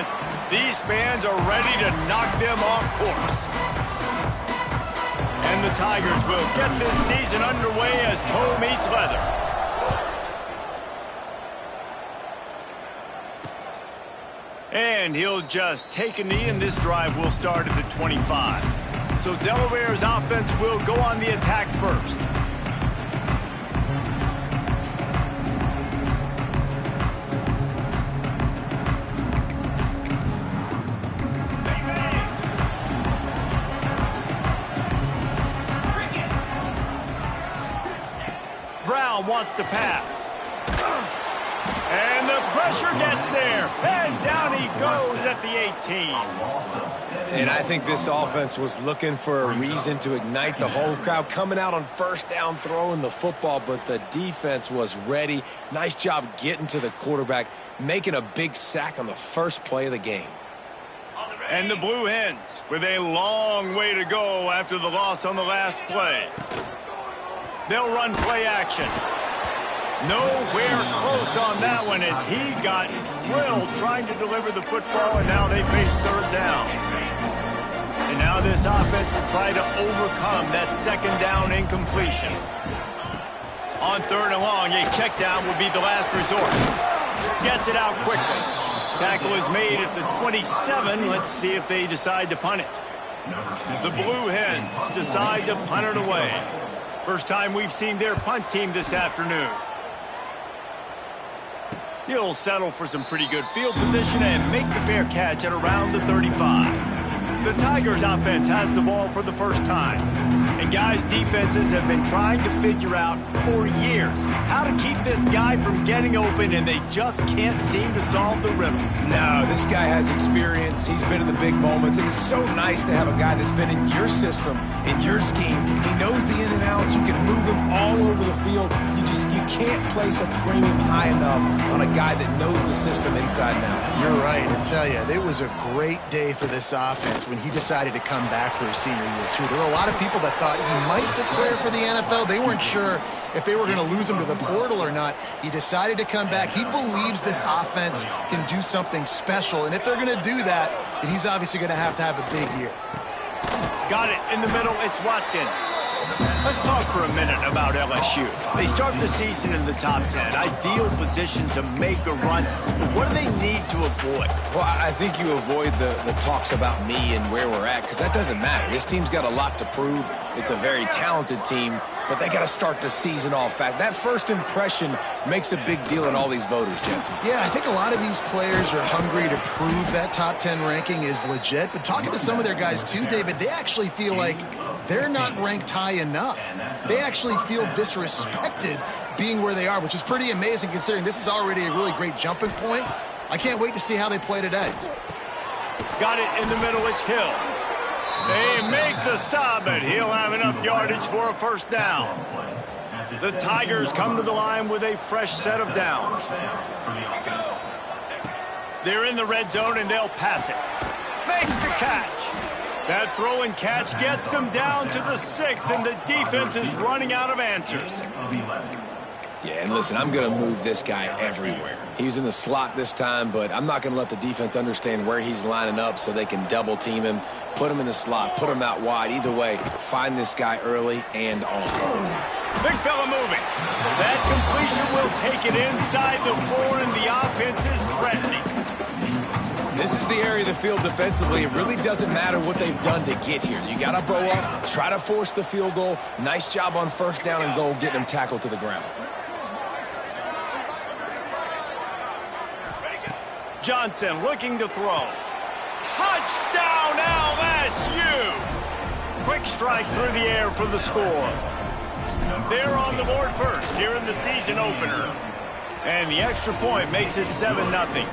but these fans are ready to knock them off course. And the Tigers will get this season underway as toe meets leather. And he'll just take a knee, and this drive will start at the 25. So Delaware's offense will go on the attack first. Brown wants to pass. And the pressure gets there. And down he goes at the 18. And I think this offense was looking for a reason to ignite the home crowd, coming out on first down, throwing the football, but the defense was ready. Nice job getting to the quarterback, making a big sack on the first play of the game. And the Blue Hens with a long way to go after the loss on the last play. They'll run play action. Nowhere close on that one as he got drilled trying to deliver the football, and now they face third down. And now this offense will try to overcome that second down incompletion. On third and long, a check down will be the last resort. Gets it out quickly. Tackle is made at the 27. Let's see if they decide to punt it. The Blue Hens decide to punt it away. First time we've seen their punt team this afternoon. He'll settle for some pretty good field position and make the fair catch at around the 35. The Tigers offense has the ball for the first time. And guys, defenses have been trying to figure out for years how to keep this guy from getting open, and they just can't seem to solve the riddle. No, this guy has experience. He's been in the big moments, and it's so nice to have a guy that's been in your system, in your scheme. He knows the in and outs. You can move him all over the field. You can't place a premium high enough on a guy that knows the system inside and out. You're right. I tell you, it was a great day for this offense when he decided to come back for his senior year, too. There were a lot of people that thought he might declare for the NFL. They weren't sure if they were going to lose him to the portal or not. He decided to come back. He believes this offense can do something special, and if they're going to do that, then he's obviously going to have a big year. Got it in the middle. It's Watkins. Let's talk for a minute about LSU. They start the season in the top 10. Ideal position to make a run. But what do they need to avoid? Well, I think you avoid the talks about me and where we're at, because that doesn't matter. This team's got a lot to prove. It's a very talented team, but they got to start the season off fast. That first impression makes a big deal in all these voters, Jesse. Yeah, I think a lot of these players are hungry to prove that top 10 ranking is legit. But talking to some of their guys too, David, they actually feel like they're not ranked high enough. They actually feel disrespected being where they are, which is pretty amazing considering this is already a really great jumping point. I can't wait to see how they play today. Got it in the middle. It's Hill. They make the stop, but he'll have enough yardage for a first down. The Tigers come to the line with a fresh set of downs. They're in the red zone, and they'll pass it. Makes the catch. That throw and catch gets them down to the 6, and the defense is running out of answers. Yeah, and listen, I'm going to move this guy everywhere. He's in the slot this time, but I'm not going to let the defense understand where he's lining up so they can double team him, put him in the slot, put him out wide. Either way, find this guy early and often. Big fella moving. That completion will take it inside the 4, and the offense is threatening. This is the area of the field defensively. It really doesn't matter what they've done to get here. You got to blow up, try to force the field goal. Nice job on first down and goal, getting them tackled to the ground. Johnson looking to throw. Touchdown LSU! Quick strike through the air for the score. They're on the board first here in the season opener. And the extra point makes it 7-0.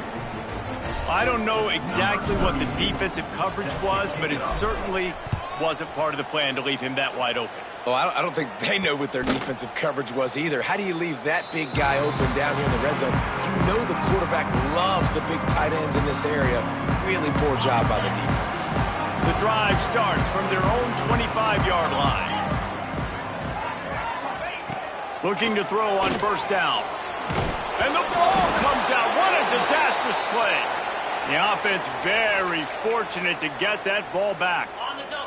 I don't know exactly what the defensive coverage was, but it certainly wasn't part of the plan to leave him that wide open. Well, I don't think they know what their defensive coverage was either. How do you leave that big guy open down here in the red zone? You know the quarterback loves the big tight ends in this area. Really poor job by the defense. The drive starts from their own 25-yard line. Looking to throw on first down. And the ball comes out. What a disastrous play. The offense very fortunate to get that ball back.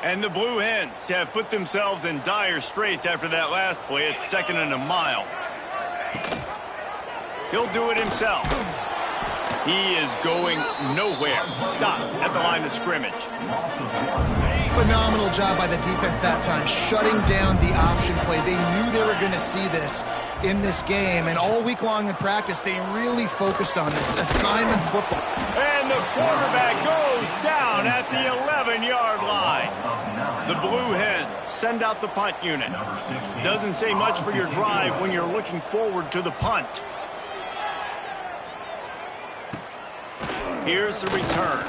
And the Blue Hens have put themselves in dire straits after that last play. It's 2nd and a mile. He'll do it himself. He is going nowhere. Stop at the line of scrimmage. Phenomenal job by the defense that time, shutting down the option play. They knew they were going to see this in this game, and all week long in practice, they really focused on this assignment football. And the quarterback goes down at the 11-yard line. The Blue Hens send out the punt unit. Doesn't say much for your drive when you're looking forward to the punt. Here's the return.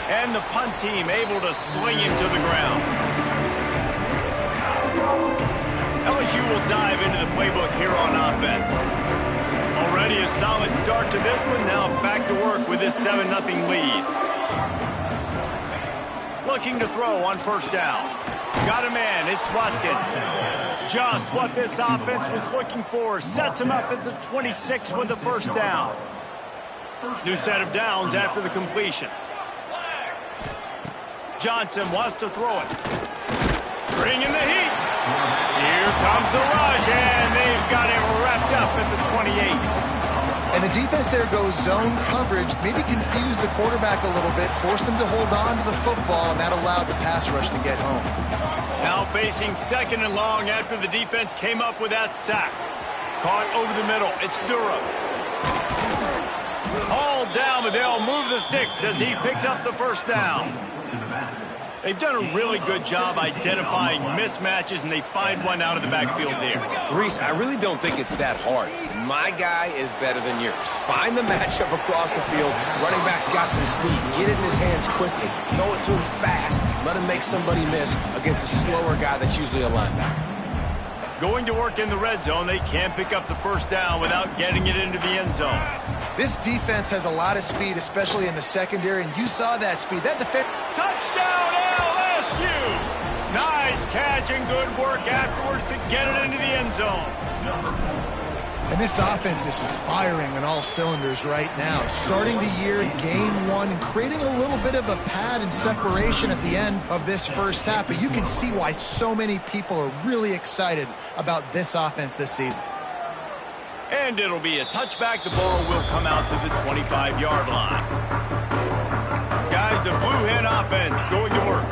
And the punt team able to sling him to the ground. LSU will dive into the playbook here on offense. Already a solid start to this one. Now back to work with this 7-0 lead. Looking to throw on 1st down. Got a man. It's Watkins. Just what this offense was looking for. Sets him up at the 26 with the 1st down. New set of downs after the completion. Johnson wants to throw it. Bring in the heat. Here comes the rush, and they've got him wrapped up at the 28. And the defense there goes zone coverage, maybe confused the quarterback a little bit, forced him to hold on to the football, and that allowed the pass rush to get home. Now facing 2nd and long after the defense came up with that sack. Caught over the middle. It's Durham. Hauled down, but they'll move the sticks as he picks up the 1st down. They've done a really good job identifying mismatches, and they find one out of the backfield there. Reese, I really don't think it's that hard. My guy is better than yours. Find the matchup across the field. Running back's got some speed. Get it in his hands quickly. Throw it to him fast. Let him make somebody miss against a slower guy that's usually a linebacker. Going to work in the red zone, they can't pick up the 1st down without getting it into the end zone. This defense has a lot of speed, especially in the secondary, and you saw that speed. That defense... Touchdown, LSU! Nice catch and good work afterwards to get it into the end zone. And this offense is firing on all cylinders right now. Starting the year, game 1, and creating a little bit of a pad and separation at the end of this 1st half. But you can see why so many people are really excited about this offense this season. And it'll be a touchback. The ball will come out to the 25-yard line. Guys, the Blue Hen offense going to work.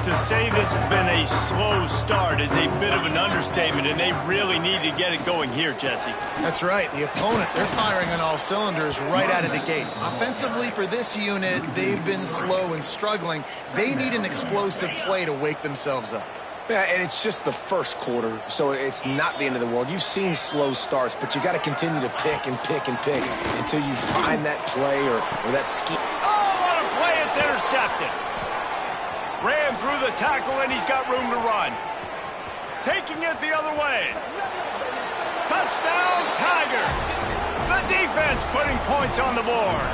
To say this has been a slow start is a bit of an understatement, and they really need to get it going here, Jesse. That's right. The opponent, they're firing on all cylinders right out of the gate. Offensively for this unit, they've been slow and struggling. They need an explosive play to wake themselves up. Yeah, and it's just the 1st quarter, so it's not the end of the world. You've seen slow starts, but you got to continue to pick and pick and pick until you find that play or that scheme. Oh, what a play! It's intercepted. Ran through the tackle, and he's got room to run. Taking it the other way. Touchdown, Tigers! The defense putting points on the board.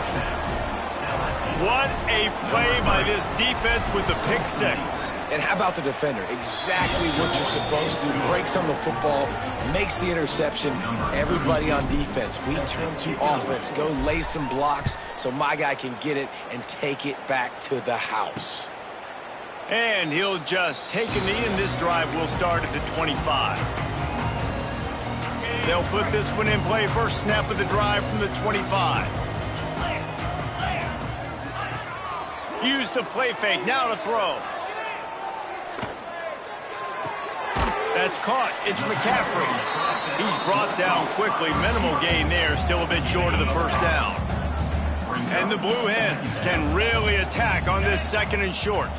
What a play by this defense with the pick 6. And how about the defender? Exactly what you're supposed to. Breaks on the football, makes the interception. Everybody on defense, we turn to offense. Go lay some blocks so my guy can get it and take it back to the house. And he'll just take a knee, and this drive will start at the 25. They'll put this one in play. 1st snap of the drive from the 25. Use the play fake. Now to throw. That's caught. It's McCaffrey. He's brought down quickly. Minimal gain there. Still a bit short of the 1st down. And the Blue Hens can really attack on this 2nd and short.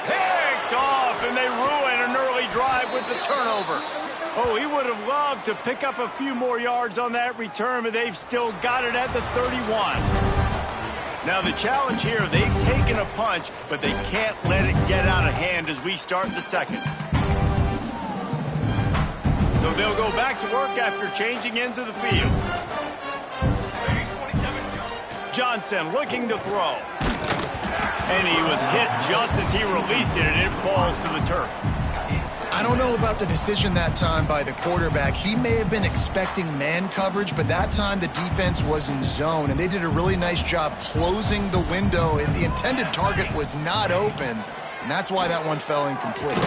Picked off, and they ruin an early drive with the turnover. Oh, he would have loved to pick up a few more yards on that return, but they've still got it at the 31. Now the challenge here, they've taken a punch, but they can't let it get out of hand as we start the 2nd. So they'll go back to work after changing into the field. Johnson looking to throw. And he was hit just as he released it, and it falls to the turf. I I don't know about the decision that time by the quarterback. He may have been expecting man coverage, but that time the defense was in zone, and they did a really nice job closing the window. The intended target was not open, and that's why that one fell incomplete.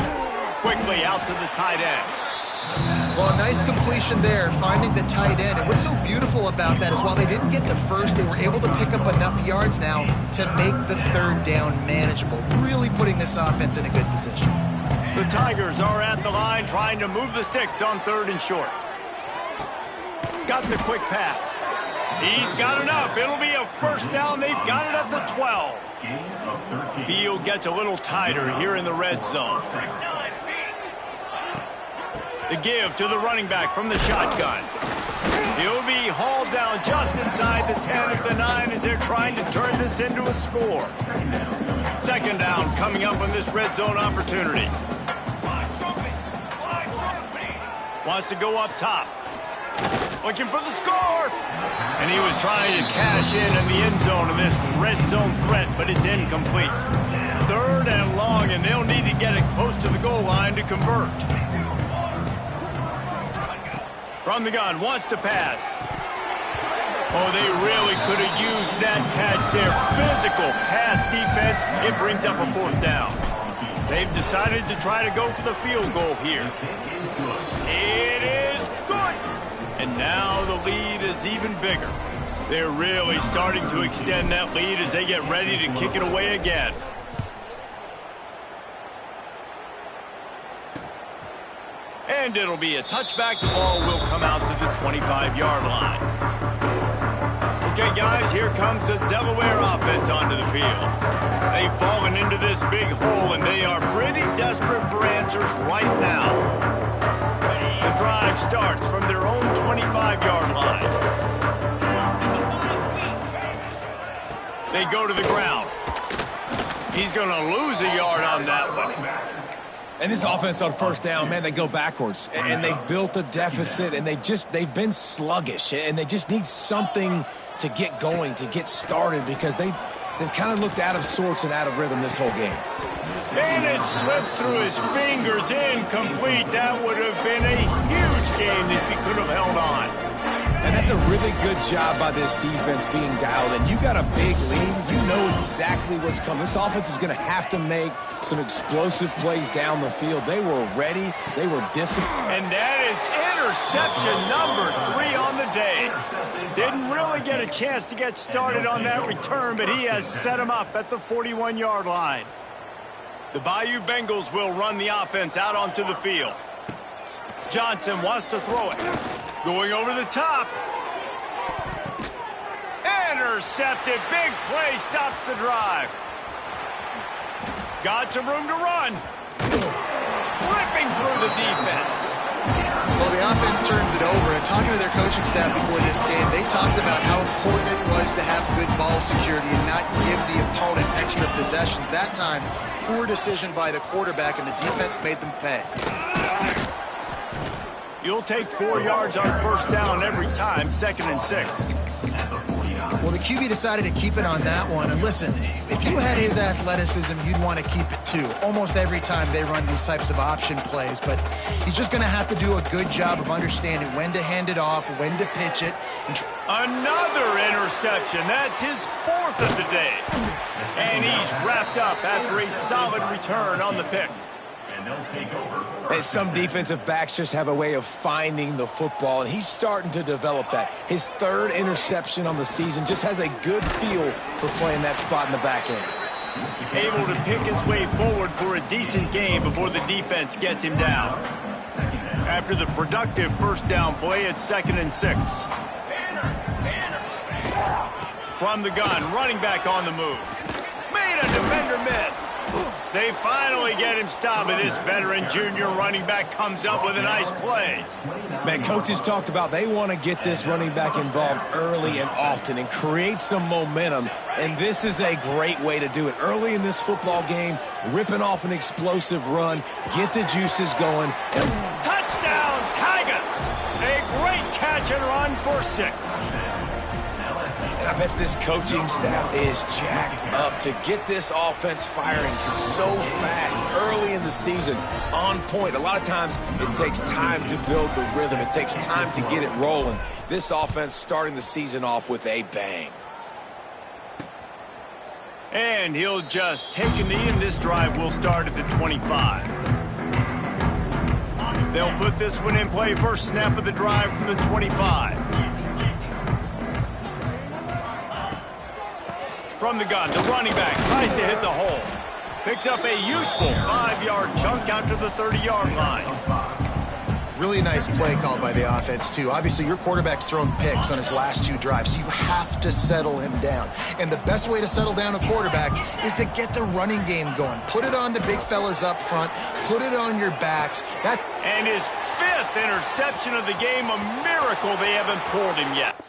Quickly out to the tight end. Well, a nice completion there, finding the tight end. And what's so beautiful about that is while they didn't get the first, they were able to pick up enough yards now to make the third down manageable, really putting this offense in a good position. The Tigers are at the line trying to move the sticks on 3rd and short. Got the quick pass. He's got enough. It'll be a first down. They've got it at the 12. Field gets a little tighter here in the red zone. The give to the running back from the shotgun. He'll be hauled down just inside the 10 of the 9 as they're trying to turn this into a score. 2nd down coming up on this red zone opportunity. Wants to go up top. Looking for the score. And he was trying to cash in the end zone of this red zone threat, but it's incomplete. 3rd and long, and they'll need to get it close to the goal line to convert. From the gun, wants to pass. Oh, they really could have used that catch there. Physical pass defense. It brings up a 4th down. They've decided to try to go for the field goal here. It is good. And now the lead is even bigger. They're really starting to extend that lead as they get ready to kick it away again. And it'll be a touchback. The ball will come out to the 25-yard line. Okay, guys, here comes the Delaware offense onto the field. They've fallen into this big hole, and they are pretty desperate for answers right now. The drive starts from their own 25-yard line. They go to the ground. He's going to lose a yard on that one. And this offense on 1st down, man, they go backwards. And they built a deficit, and they've been sluggish. And they just need something to get going, to get started, because they've kind of looked out of sorts and out of rhythm this whole game. And it slips through his fingers, incomplete. That would have been a huge game if he could have held on. And that's a really good job by this defense being dialed in. You got a big lead. You know exactly what's coming. This offense is going to have to make some explosive plays down the field. They were ready. They were disciplined. And that is interception number 3 on the day. Didn't really get a chance to get started on that return, but he has set him up at the 41-yard line. The Bayou Bengals will run the offense out onto the field. Johnson wants to throw it. Going over the top. Intercepted. Big play stops the drive. Got some room to run. Ripping through the defense. Well, the offense turns it over, and talking to their coaching staff before this game, they talked about how important it was to have good ball security and not give the opponent extra possessions. That time, poor decision by the quarterback, and the defense made them pay. You'll take 4 yards on 1st down every time, 2nd and 6. Well, the QB decided to keep it on that one. And listen, if you had his athleticism, you'd want to keep it too. Almost every time they run these types of option plays. But he's just going to have to do a good job of understanding when to hand it off, when to pitch it. Another interception. That's his 4th of the day. And he's wrapped up after a solid return on the pick. And some defensive backs just have a way of finding the football, and he's starting to develop that. His 3rd interception on the season, just has a good feel for playing that spot in the back end. Able to pick his way forward for a decent game before the defense gets him down. After the productive 1st down play, it's 2nd and 6. From the gun, running back on the move. Made a defender miss. They finally get him stopped, and this veteran junior running back comes up with a nice play. Man, coaches talked about they want to get this running back involved early and often and create some momentum, and this is a great way to do it. Early in this football game, ripping off an explosive run, get the juices going. Touchdown, Tigers! A great catch and run for 6. And I bet this coaching staff is jacked up to get this offense firing so fast early in the season, on point. A lot of times it takes time to build the rhythm. It takes time to get it rolling. This offense starting the season off with a bang. And he'll just take a knee, and this drive will start at the 25. They'll put this one in play. First snap of the drive from the 25. From the gun, the running back tries to hit the hole. Picks up a useful 5-yard chunk out to the 30-yard line. Really nice play call by the offense, too. Obviously, your quarterback's thrown picks on his last 2 drives, so you have to settle him down. And the best way to settle down a quarterback is to get the running game going. Put it on the big fellas up front. Put it on your backs. And his 5th interception of the game, a miracle they haven't pulled him yet.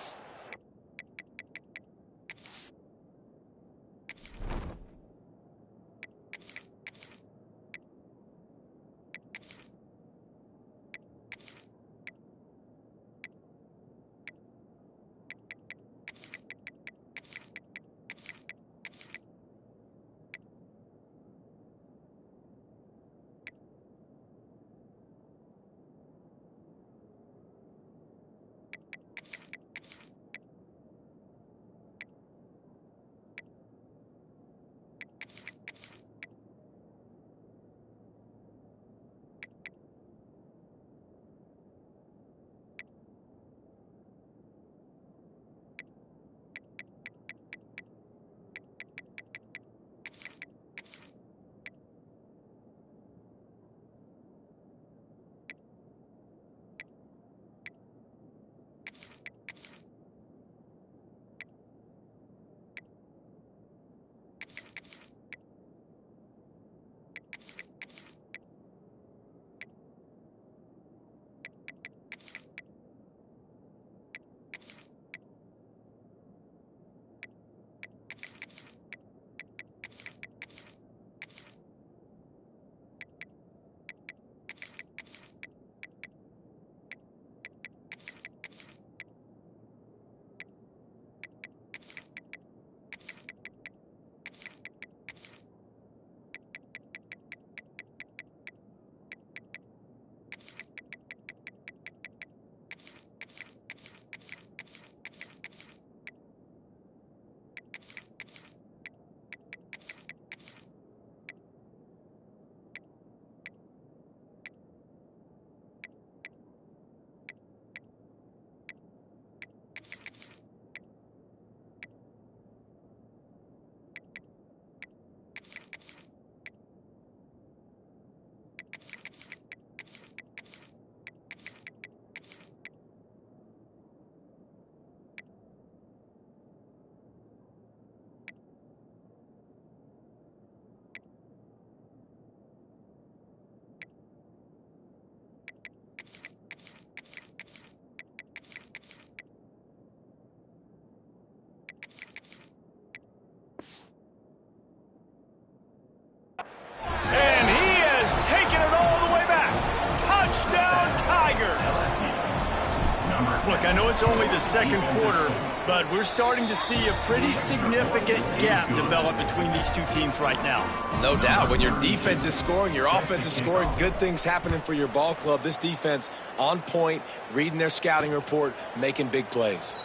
Look, I know it's only the second quarter, but we're starting to see a pretty significant gap develop between these two teams right now. No doubt. When your defense is scoring, your offense is scoring, good things happening for your ball club. This defense on point, reading their scouting report, making big plays.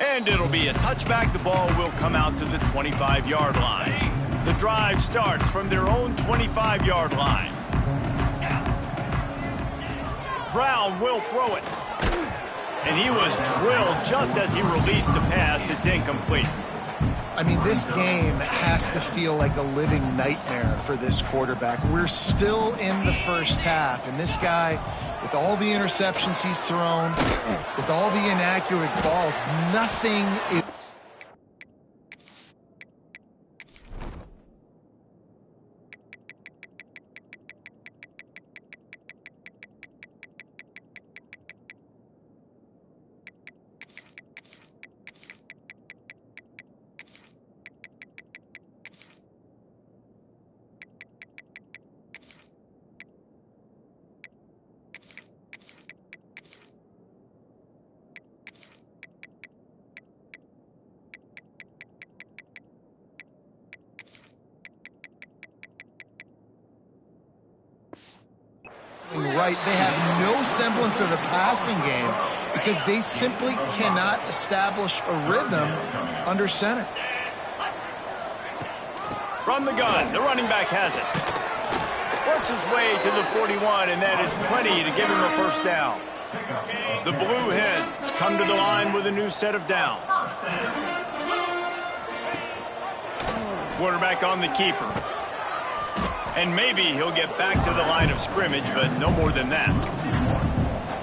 And it'll be a touchback. The ball will come out to the 25-yard line. The drive starts from their own 25-yard line. Brown will throw it. And he was drilled just as he released the pass. It's incomplete. I mean, this game has to feel like a living nightmare for this quarterback. We're still in the first half, and this guy, with all the interceptions he's thrown, with all the inaccurate balls, nothing is... right. They have no semblance of a passing game because they simply cannot establish a rhythm under center. From the gun, the running back has it. Works his way to the 41, and that is plenty to give him a first down. The Blue Hens come to the line with a new set of downs. Quarterback on the keeper. And maybe he'll get back to the line of scrimmage, but no more than that.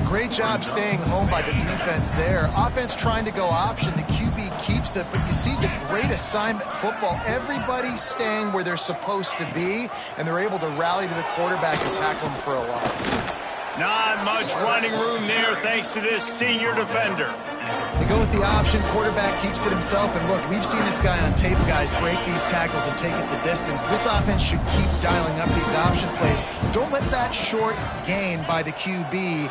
Great job staying home by the defense there. Offense trying to go option. The QB keeps it, but you see the great assignment football. Everybody's staying where they're supposed to be, and they're able to rally to the quarterback and tackle him for a loss. Not much running room there thanks to this senior defender. They go with the option. Quarterback keeps it himself. And look, we've seen this guy on tape, guys, break these tackles and take it the distance. This offense should keep dialing up these option plays. Don't let that short gain by the QB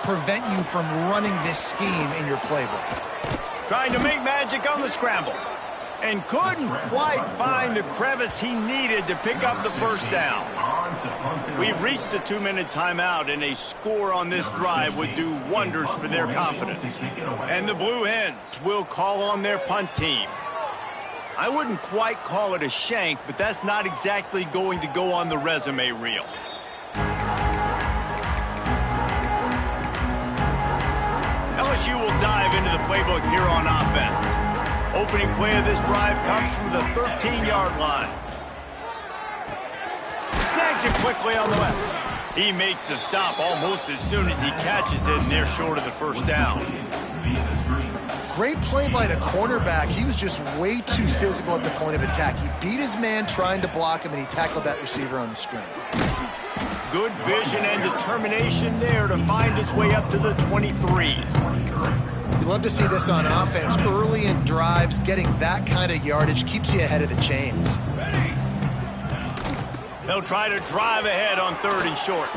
prevent you from running this scheme in your playbook. Trying to make magic on the scramble. And couldn't quite find the crevice he needed to pick up the first down. We've reached the 2-minute timeout, and a score on this drive would do wonders for their confidence. And the Blue Hens will call on their punt team. I wouldn't quite call it a shank, but that's not exactly going to go on the resume reel. LSU will dive into the playbook here on offense. Opening play of this drive comes from the 13-yard line. Snags it quickly on the left. He makes the stop almost as soon as he catches it, and they're short of the first down. Great play by the cornerback. He was just way too physical at the point of attack. He beat his man trying to block him, and he tackled that receiver on the screen. Good vision and determination there to find his way up to the 23. You love to see this on offense. Early in drives, getting that kind of yardage keeps you ahead of the chains. They'll try to drive ahead on 3rd and short.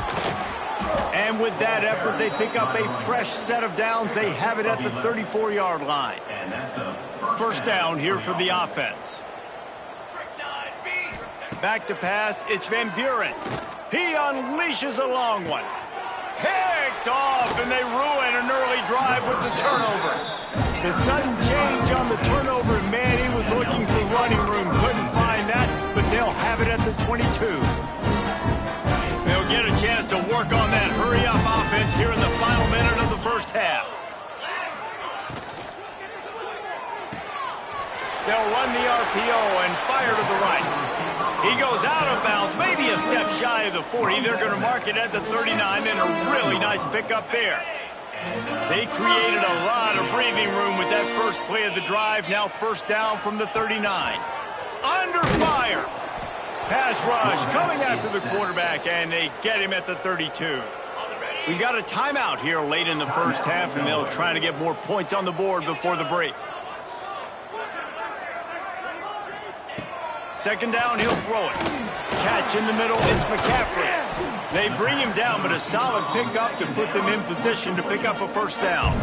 And with that effort, they pick up a fresh set of downs. They have it at the 34-yard line. First down here for the offense. Back to pass, it's Van Buren. He unleashes a long one. Picked off, and they ruin an early drive with the turnover. The sudden change on the turnover, man, he was looking for running room. Couldn't find that, but they'll have it at the 22. They'll get a chance to work on that hurry-up offense here in the final minute of the first half. They'll run the RPO and fire to the right. He goes out of bounds, maybe a step shy of the 40. They're going to mark it at the 39, and a really nice pickup there. They created a lot of breathing room with that first play of the drive. Now first down from the 39. Under fire. Pass rush coming after the quarterback, and they get him at the 32. We got a timeout here late in the first half, and they'll try to get more points on the board before the break. Second down, he'll throw it. Catch in the middle, it's McCaffrey. They bring him down, but a solid pickup to put them in position to pick up a first down.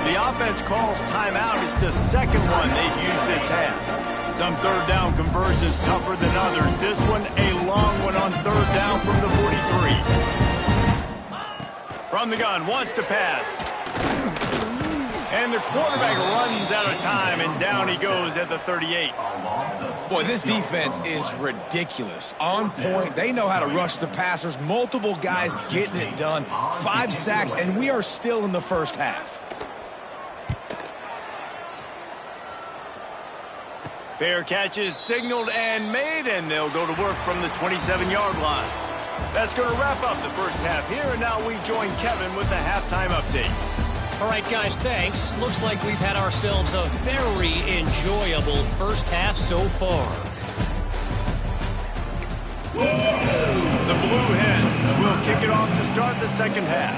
The offense calls timeout. It's the second one they've used this half. Some third down conversions tougher than others. This one, a long one on third down from the 43. From the gun, wants to pass. And the quarterback runs out of time, and down he goes at the 38. Boy, this defense is ridiculous. On point. They know how to rush the passers. Multiple guys getting it done. 5 sacks, and we are still in the first half. Fair catch is signaled and made, and they'll go to work from the 27-yard line. That's going to wrap up the first half here, and now we join Kevin with the halftime update. All right, guys, thanks. Looks like we've had ourselves a very enjoyable first half so far. The Blue Hens will kick it off to start the second half.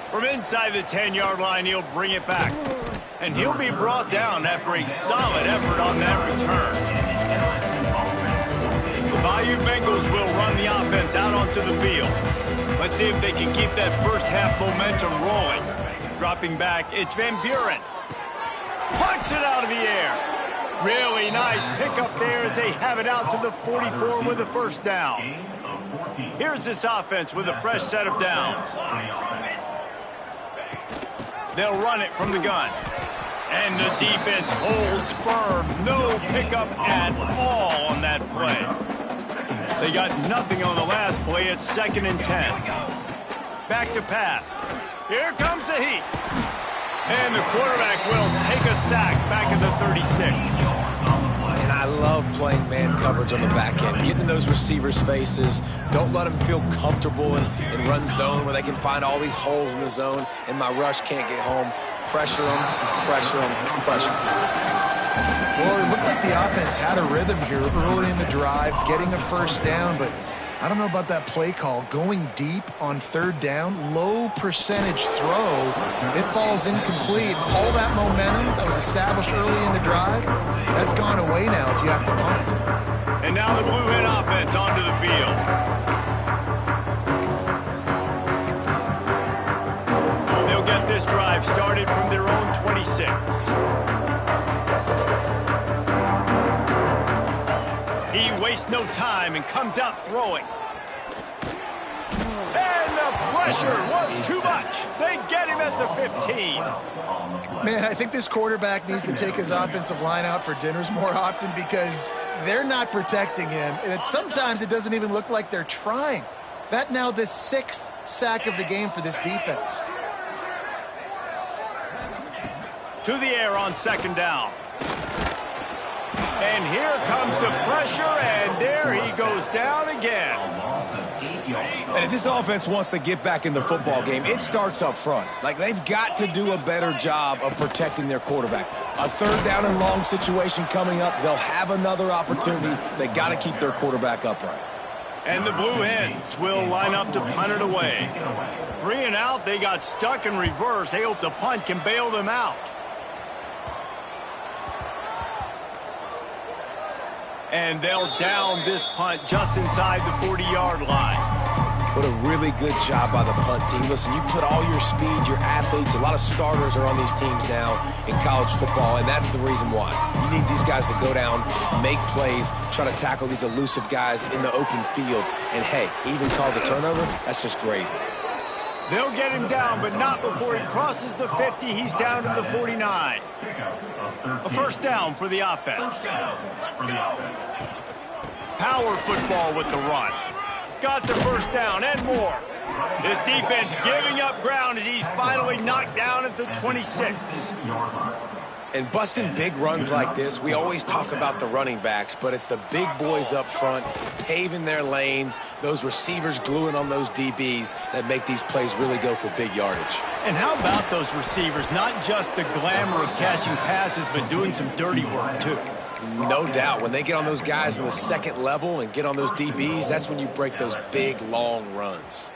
From inside the 10-yard line, he'll bring it back. And he'll be brought down after a solid effort on that return. The Bayou Bengals will run the offense out onto the field. Let's see if they can keep that first half momentum rolling. Dropping back, it's Van Buren. Punts it out of the air. Really nice pickup there as they have it out to the 44 with a first down. Here's this offense with a fresh set of downs. They'll run it from the gun. And the defense holds firm. No pickup at all on that play. They got nothing on the last play. It's 2nd and 10. Back to pass. Here comes the heat. And the quarterback will take a sack back at the 36. And I love playing man coverage on the back end. Getting in those receivers' faces. Don't let them feel comfortable in run zone where they can find all these holes in the zone and my rush can't get home. Pressure them, pressure them, pressure them. Well, it looked like the offense had a rhythm here early in the drive, getting a first down, but I don't know about that play call. Going deep on 3rd down, low percentage throw, it falls incomplete. All that momentum that was established early in the drive, that's gone away now if you have to punt. And now the Blue Hen offense onto the field. They'll get this drive started from their own 26. He wastes no time and comes out throwing. And the pressure was too much. They get him at the 15. Man, I think this quarterback needs to take his offensive line out for dinners more often because they're not protecting him. And sometimes it doesn't even look like they're trying. That now the 6th sack of the game for this defense. To the air on 2nd down. And here comes the pressure, and there he goes down again. And if this offense wants to get back in the football game, it starts up front. Like, they've got to do a better job of protecting their quarterback. A 3rd down and long situation coming up, they'll have another opportunity. They got to keep their quarterback upright. And the Blue Hens will line up to punt it away. 3 and out, they got stuck in reverse. They hope the punt can bail them out. And they'll down this punt just inside the 40-yard line. What a really good job by the punt team. Listen, you put all your speed, your athletes, a lot of starters are on these teams now in college football, and that's the reason why. You need these guys to go down, make plays, try to tackle these elusive guys in the open field, and hey, even cause a turnover, that's just gravy. They'll get him down, but not before he crosses the 50. He's down to the 49. A first down for the offense. Power football with the run. Got the first down and more. This defense giving up ground as he's finally knocked down at the 26. And busting big runs like this, we always talk about the running backs, but it's the big boys up front, paving their lanes, those receivers gluing on those DBs that make these plays really go for big yardage. And how about those receivers? Not just the glamour of catching passes, but doing some dirty work, too. No doubt. When they get on those guys in the 2nd level and get on those DBs, that's when you break those big, long runs.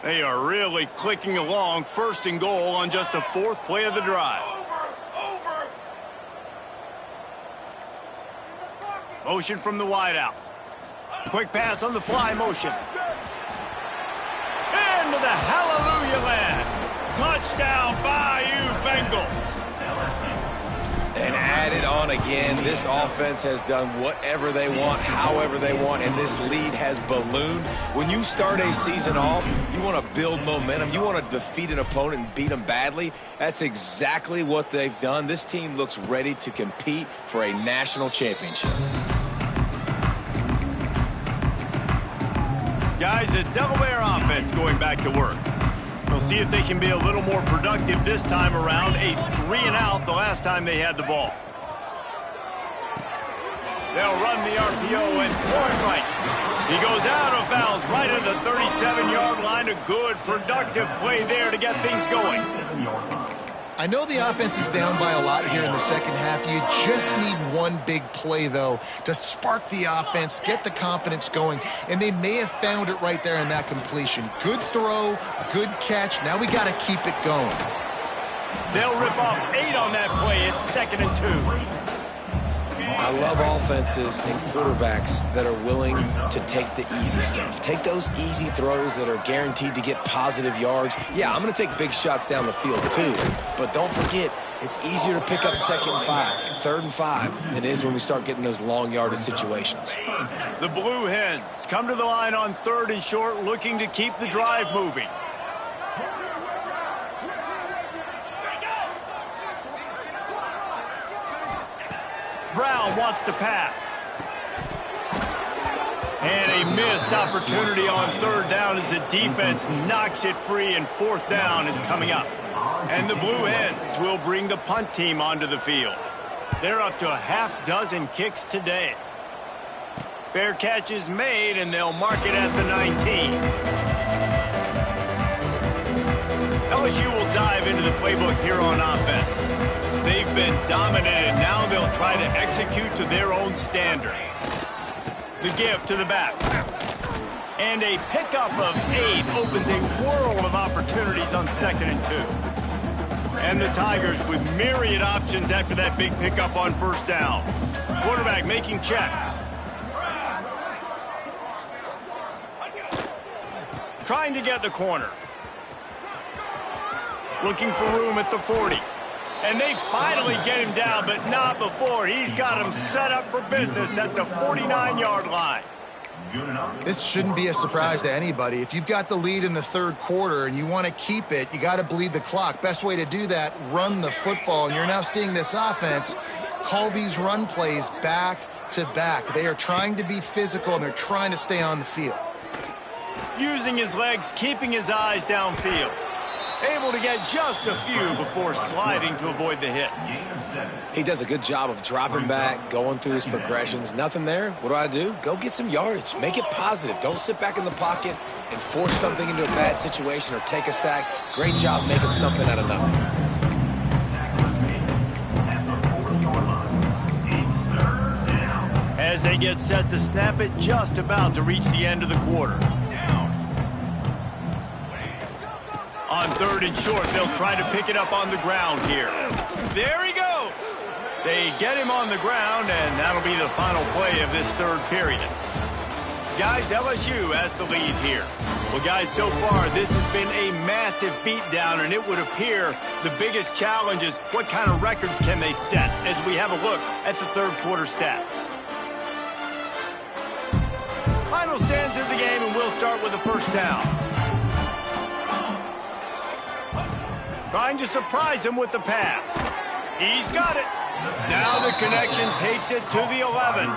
They are really clicking along. 1st and goal on just the 4th play of the drive. Motion from the wideout. Quick pass on the fly motion. Into the hallelujah land. Touchdown, Bayou Bengals. And add it on again. This offense has done whatever they want, however they want, and this lead has ballooned. When you start a season off, you want to build momentum. You want to defeat an opponent and beat them badly. That's exactly what they've done. This team looks ready to compete for a national championship. Guys, the Delaware offense going back to work. We'll see if they can be a little more productive this time around. A 3 and out the last time they had the ball. They'll run the RPO and point right. He goes out of bounds right at the 37-yard line. A good, productive play there to get things going. I know the offense is down by a lot here in the 2nd half. You just need one big play, though, to spark the offense, get the confidence going, and they may have found it right there in that completion. Good throw, good catch. Now we got to keep it going. They'll rip off 8 on that play. It's 2nd and 2. I love offenses and quarterbacks that are willing to take the easy stuff. Take those easy throws that are guaranteed to get positive yards. Yeah, I'm going to take big shots down the field too. But don't forget, it's easier to pick up 2nd and 5, 3rd and 5 than it is when we start getting those long yardage situations. The Blue Hens come to the line on 3rd and short, looking to keep the drive moving. Brown wants to pass. And a missed opportunity on 3rd down as the defense knocks it free, and 4th down is coming up. And the Blue Hens will bring the punt team onto the field. They're up to a half-dozen kicks today. Fair catch is made, and they'll mark it at the 19. LSU will dive into the playbook here on offense. They've been dominated. Now they'll try to execute to their own standard. The give to the back. And a pickup of 8 opens a world of opportunities on 2nd and 2. And the Tigers with myriad options after that big pickup on 1st down. Quarterback making checks. Trying to get the corner. Looking for room at the 40. And they finally get him down, but not before. He's got him set up for business at the 49-yard line. This shouldn't be a surprise to anybody. If you've got the lead in the 3rd quarter and you want to keep it, you got to bleed the clock. Best way to do that, run the football. And you're now seeing this offense call these run plays back to back. They are trying to be physical, and they're trying to stay on the field. Using his legs, keeping his eyes downfield. Able to get just a few before sliding to avoid the hits. He does a good job of dropping back, going through his progressions. Nothing there. What do? Go get some yardage. Make it positive. Don't sit back in the pocket and force something into a bad situation or take a sack. Great job making something out of nothing. As they get set to snap it, just about to reach the end of the quarter. On 3rd and short, they'll try to pick it up on the ground here. There he goes. They get him on the ground, and that'll be the final play of this 3rd period. Guys, LSU has the lead here. Well, guys, so far, this has been a massive beatdown, and it would appear the biggest challenge is what kind of records can they set as we have a look at the 3rd quarter stats. Final stanza of the game, and we'll start with the 1st down. Trying to surprise him with the pass. He's got it. Now the connection takes it to the 11.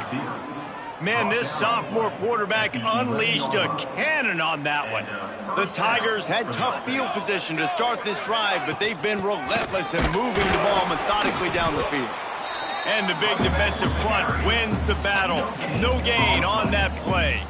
Man, this sophomore quarterback unleashed a cannon on that one. The Tigers had tough field position to start this drive, but they've been relentless in moving the ball methodically down the field. And the big defensive front wins the battle. No gain on that play.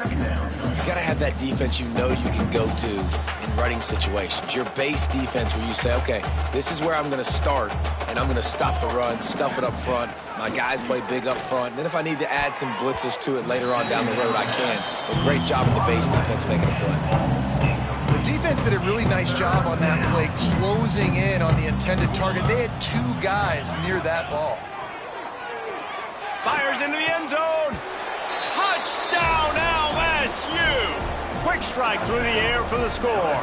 You got to have that defense you know you can go to in running situations. Your base defense where you say, okay, this is where I'm going to start, and I'm going to stop the run, stuff it up front. My guys play big up front. And then if I need to add some blitzes to it later on down the road, I can. But great job in the base defense making a play. The defense did a really nice job on that play, closing in on the intended target. They had 2 guys near that ball. Fires into the end zone. Touchdown, LSU! Quick strike through the air for the score.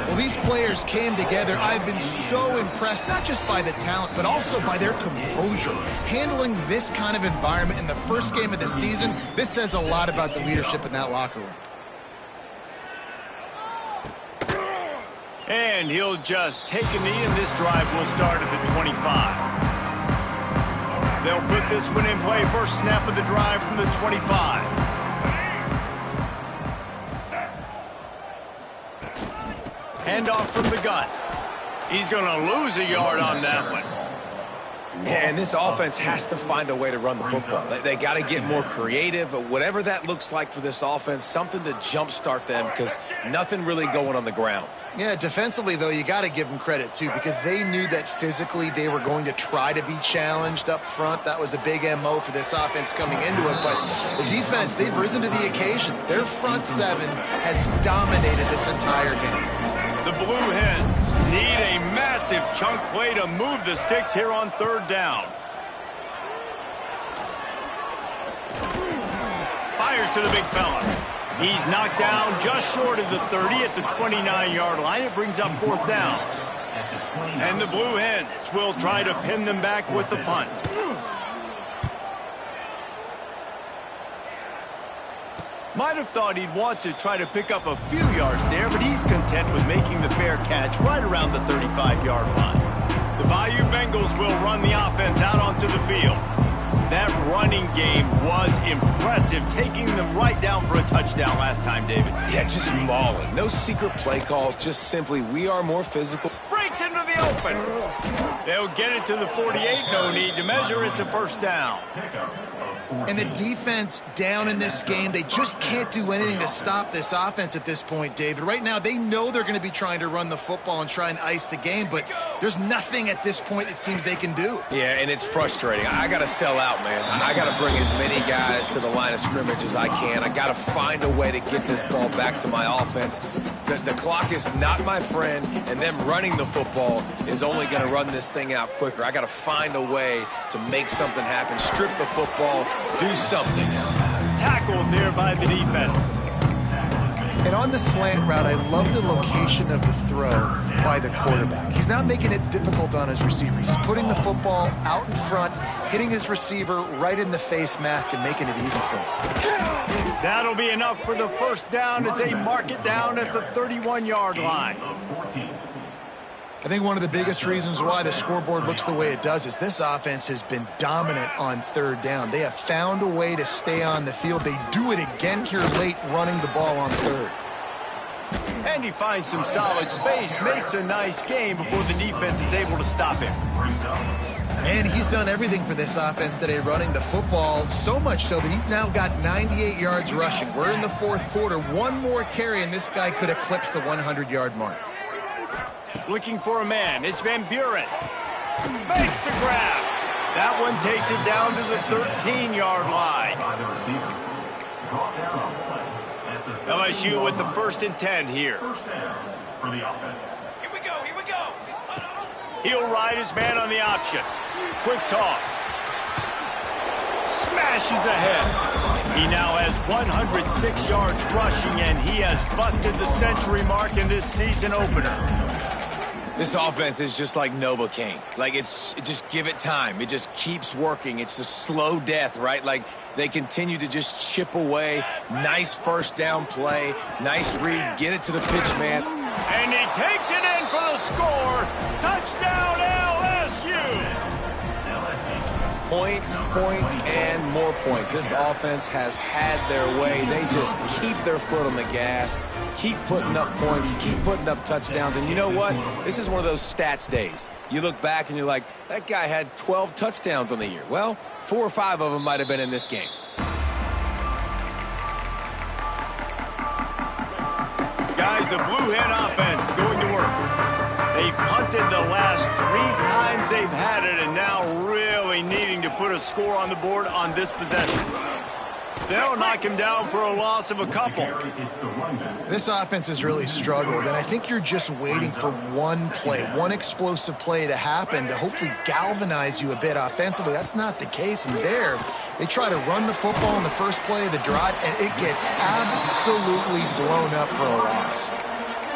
Well, these players came together. I've been so impressed, not just by the talent, but also by their composure. Handling this kind of environment in the first game of the season, this says a lot about the leadership in that locker room. And he'll just take a knee, and this drive will start at the 25. They'll put this one in play. First snap of the drive from the 25. Handoff from the gun. He's going to lose a yard on that one. And this offense has to find a way to run the football. They got to get more creative, but whatever that looks like for this offense, something to jumpstart them because nothing really going on the ground. Yeah, defensively, though, you got to give them credit, too, because they knew that physically they were going to try to be challenged up front. That was a big MO for this offense coming into it. But the defense, they've risen to the occasion. Their front 7 has dominated this entire game. The Blue Hens need a massive chunk play to move the sticks here on 3rd down. Fires to the big fella. He's knocked down just short of the 30 at the 29-yard line. It brings up 4th down. And the Blue Hens will try to pin them back with the punt. Might have thought he'd want to try to pick up a few yards there, but he's content with making the fair catch right around the 35-yard line. The Bayou Bengals will run the offense out onto the field. That running game was impressive, taking them right down for a touchdown last time, David. Yeah, just mauling. No secret play calls, just simply we are more physical. Breaks into the open. They'll get it to the 48. No need to measure. It's a 1st down. And the defense down in this game, they just can't do anything to stop this offense at this point, David. Right now, they know they're going to be trying to run the football and try and ice the game, but there's nothing at this point it seems they can do. Yeah, and it's frustrating. I got to sell out, man. I got to bring as many guys to the line of scrimmage as I can. I got to find a way to get this ball back to my offense. The clock is not my friend, and them running the football is only going to run this thing out quicker. I got to find a way to make something happen, strip the football, do something. Tackled there by the defense. And on the slant route, I love the location of the throw by the quarterback. He's not making it difficult on his receiver. He's putting the football out in front, hitting his receiver right in the face mask and making it easy for him. That'll be enough for the 1st down as they mark it down at the 31-yard line. I think one of the biggest reasons why the scoreboard looks the way it does is this offense has been dominant on 3rd down. They have found a way to stay on the field. They do it again here late, running the ball on 3rd. And he finds some solid space, makes a nice game before the defense is able to stop him. And he's done everything for this offense today, running the football, so much so that he's now got 98 yards rushing. We're in the 4th quarter. One more carry, and this guy could eclipse the 100-yard mark. Looking for a man. It's Van Buren. Makes the grab. That one takes it down to the 13-yard line. LSU with the 1st and 10 here. Here we go. He'll ride his man on the option. Quick toss. Smashes ahead. He now has 106 yards rushing, and he has busted the century mark in this season opener. This offense is just like Novocaine. Like, just give it time. It just keeps working. It's a slow death, right? Like, they continue to just chip away. Nice 1st down play. Nice read. Get it to the pitch, man. And he takes it in for the score. Touchdown, LSU. Points, and more points. This offense has had their way. They just keep their foot on the gas, keep putting up points, keep putting up touchdowns. And you know what? This is one of those stats days. You look back and you're like, that guy had 12 touchdowns on the year. Well, 4 or 5 of them might have been in this game. Guys, the Blue Hen offense going to work. They've punted the last 3 times they've had it, and now really needing to put a score on the board on this possession. They'll knock him down for a loss of a couple. This offense has really struggled, and I think you're just waiting for one play, one explosive play to happen to hopefully galvanize you a bit offensively. That's not the case, and there they try to run the football in the first play of the drive, and it gets absolutely blown up for a loss.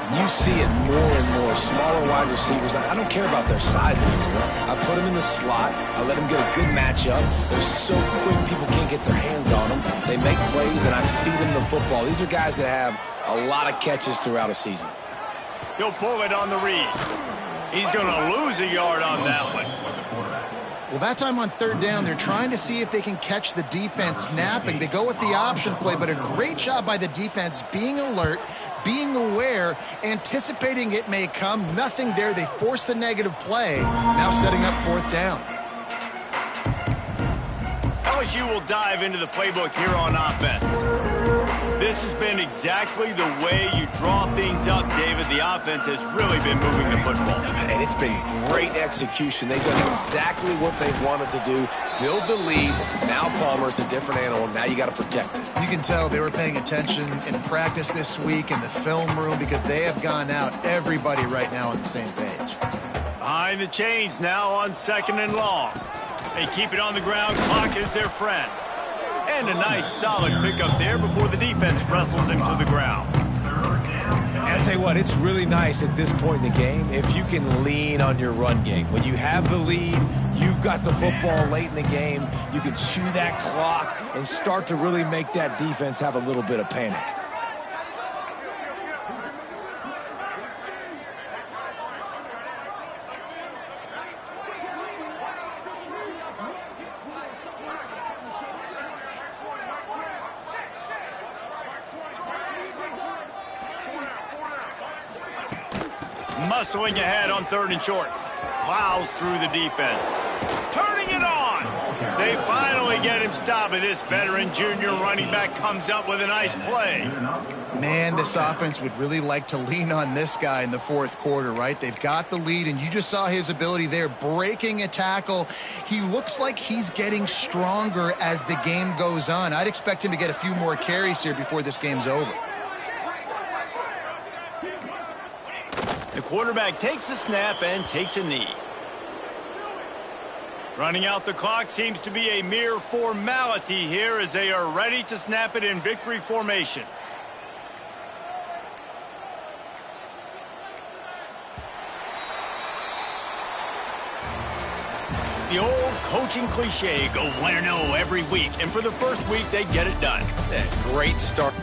You see it more and more. Smaller wide receivers. I don't care about their size anymore. I put them in the slot. I let them get a good matchup. They're so quick, people can't get their hands on them. They make plays, and I feed them the football. These are guys that have a lot of catches throughout a season. He'll pull it on the read. He's going to lose a yard on that one. Well, that time on 3rd down, they're trying to see if they can catch the defense snapping. They go with the option play, but a great job by the defense being alert, being aware, anticipating it may come. Nothing there. They force the negative play, now setting up 4th down. LSU will dive into the playbook here on offense. This has been exactly the way you draw things up, David. The offense has really been moving the football. And it's been great execution. They've done exactly what they've wanted to do. Build the lead. Now Palmer's a different animal. Now you got to protect it. You can tell they were paying attention in practice this week in the film room because they have gone out, everybody right now on the same page. Behind the chains now on 2nd and long. They keep it on the ground. Clock is their friend. And a nice solid pickup there before the defense wrestles him to the ground. I'll tell you what, it's really nice at this point in the game if you can lean on your run game. When you have the lead, you've got the football late in the game, you can chew that clock and start to really make that defense have a little bit of panic. Muscling ahead on 3rd and short. Plows through the defense. Turning it on. They finally get him stopped, and this veteran junior running back comes up with a nice play. Man, this offense would really like to lean on this guy in the 4th quarter, right? They've got the lead, and you just saw his ability there, breaking a tackle. He looks like he's getting stronger as the game goes on. I'd expect him to get a few more carries here before this game's over. The quarterback takes a snap and takes a knee. Running out the clock seems to be a mere formality here as they are ready to snap it in victory formation. The old coaching cliche, go win or no every week. And for the first week, they get it done. Great start.